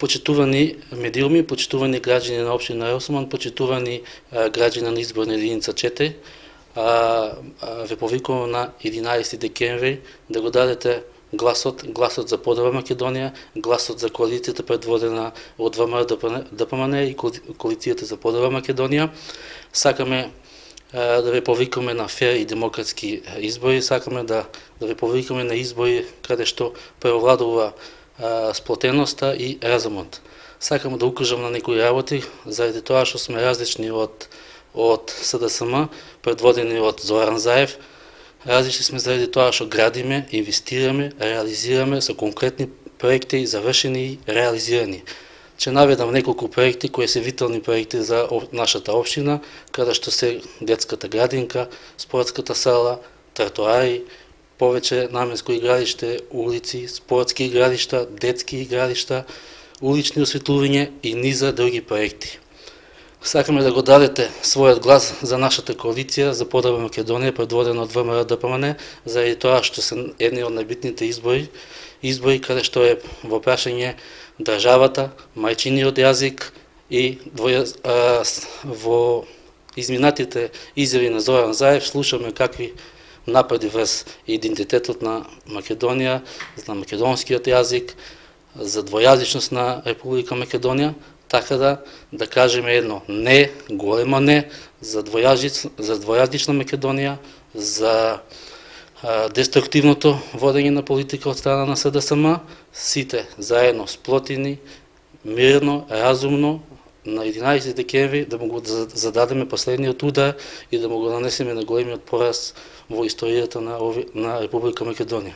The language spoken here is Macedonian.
Почитувани медиуми, почитувани граđani на општина Елсман, почитувани граđani на изборна единица 4, ве повикувам на 11 декември да го дадете гласот за Подрва Македонија, гласот за коалицијата предводена од ВМРО ДПМН и коалицијата за Подрва Македонија. Сакаме да ве повикаме на фер и демократски избори, сакаме да ве повикаме на избори каде што превладува сплотеноста и разумот. Сакам да укажам на некои работи, заради тоа што сме различни од СДСМ, предводени од Зоран Заев. Различни сме заради тоа што градиме, инвестираме, реализираме со конкретни проекти, завршени и реализирани. Ќе наведам неколку проекти кои се витални проекти за нашата општина, каде што се детската градинка, спортската сала, тротоари, повеќе наменско игралиште, улици, спортски игралишта, детски игралишта, улични осветлување и низа други проекти. Сакаме да го дадете својот глас за нашата коалиција за Подрва Македонија, предводена од ВМРО ДПМН, заради тоа што се едни од најбитните избори каде што е во прашање државата, мајчиниот јазик и во изминатите изјави на Зоран Заев слушаме какви напади врз идентитетот на Македонија, за македонскиот јазик, за двојазичност на Република Македонија, така да кажеме едно не, големо не за двојазична Македонија, за деструктивното водење на политика од страна на СДСМ, сите заедно сплотени, мирно, разумно, на 11 декември да му го зададеме последниот удар и да му го нанесеме на големиот пораз во историјата на Република Македонија.